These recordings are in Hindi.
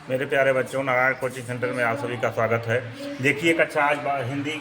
मेरे प्यारे बच्चों, नारायण कोचिंग सेंटर में आप सभी का स्वागत है। देखिए कक्षा आज हिंदी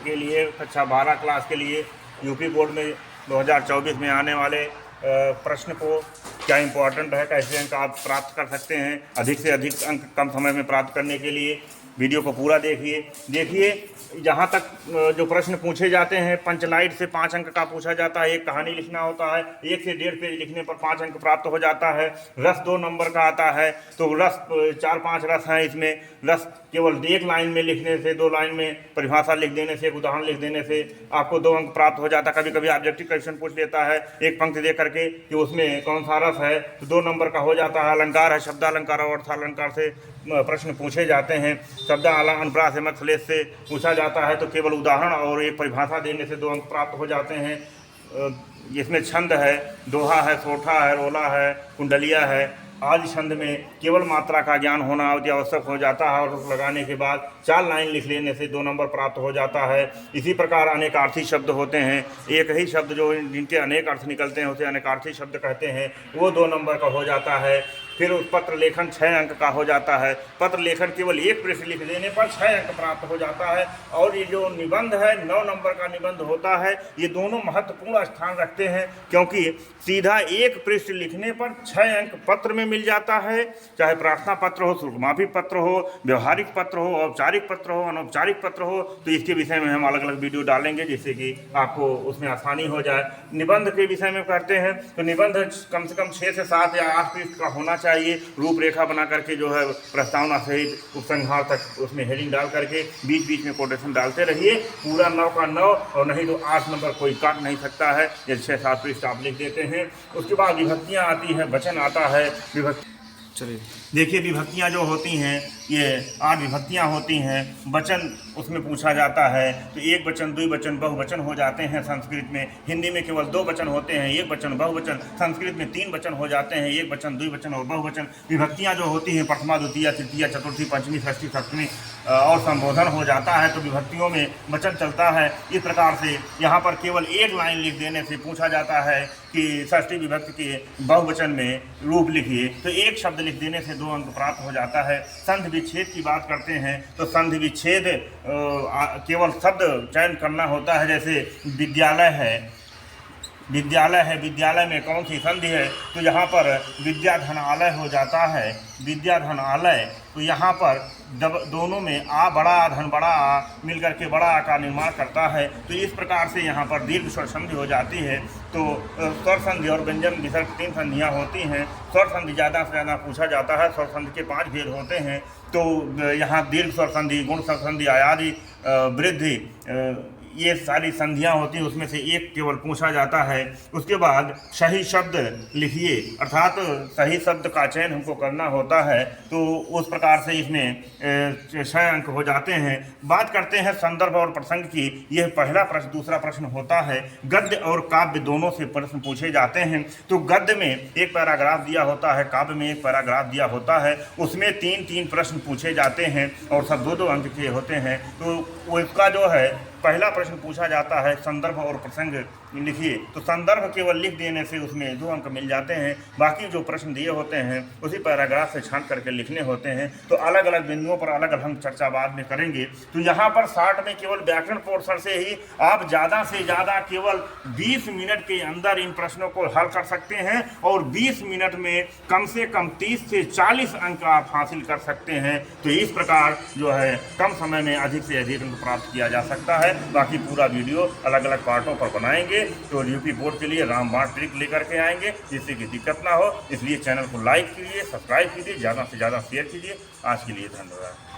के लिए कक्षा 12 क्लास के लिए यूपी बोर्ड में 2024 में आने वाले प्रश्न को क्या इम्पोर्टेंट है, कैसे अंक आप प्राप्त कर सकते हैं, अधिक से अधिक अंक कम समय में प्राप्त करने के लिए वीडियो को पूरा देखिए। जहाँ तक जो प्रश्न पूछे जाते हैं, पंचलाइट से 5 अंक का पूछा जाता है। एक कहानी लिखना होता है, 1 से 1.5 पेज लिखने पर 5 अंक प्राप्त हो जाता है। रस 2 नंबर का आता है, तो रस 4-5 रस हैं इसमें। रस केवल एक लाइन में लिखने से, 2 लाइन में परिभाषा लिख देने से, एक उदाहरण लिख देने से आपको 2 अंक प्राप्त हो जाता है। कभी कभी ऑब्जेक्टिव क्वेश्चन पूछ लेता है एक पंक्ति दे करके कि उसमें कौन सा रस है, तो 2 नंबर का हो जाता है। अलंकार है, शब्दालंकार और अर्थालंकार से प्रश्न पूछे जाते हैं। शब्द अनुप्रास एवं श्लेष से पूछा जाता है, तो केवल उदाहरण और एक परिभाषा देने से 2 अंक प्राप्त हो जाते हैं। इसमें छंद है, दोहा है, सोठा है, रोला है, कुंडलिया है। आदि छंद में केवल मात्रा का ज्ञान होना आवश्यक हो जाता है, और लगाने के बाद 4 लाइन लिख लेने से 2 नंबर प्राप्त हो जाता है। इसी प्रकार अनेकार्थी शब्द होते हैं। एक ही शब्द जो जिनके अनेक अर्थ निकलते हैं उसे अनेकार्थी शब्द कहते हैं, वो 2 नंबर का हो जाता है। फिर उस पत्र लेखन 6 अंक का हो जाता है। पत्र लेखन केवल एक पृष्ठ लिख देने पर 6 अंक प्राप्त हो जाता है। और ये जो निबंध है, 9 नंबर का निबंध होता है। ये दोनों महत्वपूर्ण स्थान रखते हैं, क्योंकि सीधा एक पृष्ठ लिखने पर 6 अंक पत्र में मिल जाता है। चाहे प्रार्थना पत्र हो, शुल्कमाफी पत्र हो, व्यवहारिक पत्र हो, औपचारिक पत्र हो, अनौपचारिक पत्र हो, तो इसके विषय में हम अलग अलग वीडियो डालेंगे, जिससे कि आपको उसमें आसानी हो जाए। निबंध के विषय में करते हैं, तो निबंध कम से कम 6 से 7 या 8 पृष्ठ का होना चाहिए। रूपरेखा बना करके जो है प्रस्तावना सहित उपसंहार तक उसमें हेडिंग डाल करके बीच बीच में कोटेशन डालते रहिए। पूरा 9 का 9, और नहीं तो 8 नंबर कोई काट नहीं सकता है। ये 6-7 पृष्ठ आप लिख देते हैं। उसके बाद विभक्तियाँ आती हैं, वचन आता है। चलिए देखिए, विभक्तियाँ जो होती हैं, ये 8 विभक्तियाँ होती हैं। वचन उसमें पूछा जाता है, तो एक वचन, द्विवचन, बहुवचन हो जाते हैं संस्कृत में। हिंदी में केवल 2 वचन होते हैं, एक वचन, बहुवचन। संस्कृत में 3 वचन हो जाते हैं, एक वचन, द्विवचन और बहुवचन। विभक्तियाँ जो होती हैं, प्रथमा, द्वितीय, तृतीय, चतुर्थी, पंचमी, षष्ठी, सप्तमी और संबोधन हो जाता है, तो विभक्तियों में वचन चलता है। इस प्रकार से यहाँ पर केवल एक लाइन लिख देने से पूछा जाता है कि षष्ठी विभक्ति के बहुवचन में रूप लिखिए, तो एक शब्द लिख देने से 2 अंक प्राप्त हो जाता है। संधि विच्छेद की बात करते हैं, तो संधि विच्छेद केवल शब्द चयन करना होता है। जैसे विद्यालय है, विद्यालय में कौन सी संधि है, तो यहाँ पर विद्याधनालय हो जाता है। विद्याधनालय, तो यहाँ पर दोनों में आ बड़ा आ, धन बड़ा आ मिलकर के बड़ा आ का निर्माण करता है। तो इस प्रकार से यहाँ पर दीर्घ स्वर संधि हो जाती है। तो स्वर संधि और व्यंजन विसर्ग 3 संधियाँ होती हैं। स्वर संधि ज़्यादा से ज़्यादा पूछा जाता है। स्वर संधि के 5 भेद होते हैं। तो यहाँ दीर्घ स्वर संधि, गुण स्वर संधि, आयादि, वृद्धि, ये सारी संधियाँ होती हैं, उसमें से एक केवल पूछा जाता है। उसके बाद सही शब्द लिखिए, अर्थात सही शब्द का चयन हमको करना होता है, तो उस प्रकार से इसमें 6 अंक हो जाते हैं। बात करते हैं संदर्भ और प्रसंग की। यह पहला प्रश्न। दूसरा प्रश्न होता है गद्य और काव्य दोनों से प्रश्न पूछे जाते हैं। तो गद्य में एक पैराग्राफ दिया होता है, काव्य में एक पैराग्राफ दिया होता है। उसमें 3-3 प्रश्न पूछे जाते हैं और सब 2-2 अंक के होते हैं। तो उसका जो है पहला प्रश्न पूछा जाता है संदर्भ और प्रसंग लिखिए, तो संदर्भ केवल लिख देने से उसमें 2 अंक मिल जाते हैं। बाकी जो प्रश्न दिए होते हैं उसी पैराग्राफ से छांट करके लिखने होते हैं। तो अलग अलग बिंदुओं पर अलग अलग हम चर्चा बाद में करेंगे। तो यहाँ पर 60 में केवल व्याकरण पोर्शन से ही आप ज़्यादा से ज़्यादा केवल 20 मिनट के अंदर इन प्रश्नों को हल कर सकते हैं, और 20 मिनट में कम से कम 30 से 40 अंक आप हासिल कर सकते हैं। तो इस प्रकार जो है कम समय में अधिक से अधिक अंक प्राप्त किया जा सकता है। बाकी पूरा वीडियो अलग अलग पार्टों पर बनाएंगे, तो यूपी बोर्ड के लिए रामबाण ट्रिक लेकर के आएंगे, जिससे कि दिक्कत ना हो। इसलिए चैनल को लाइक कीजिए, सब्सक्राइब कीजिए, ज़्यादा से ज़्यादा शेयर कीजिए। आज के लिए धन्यवाद।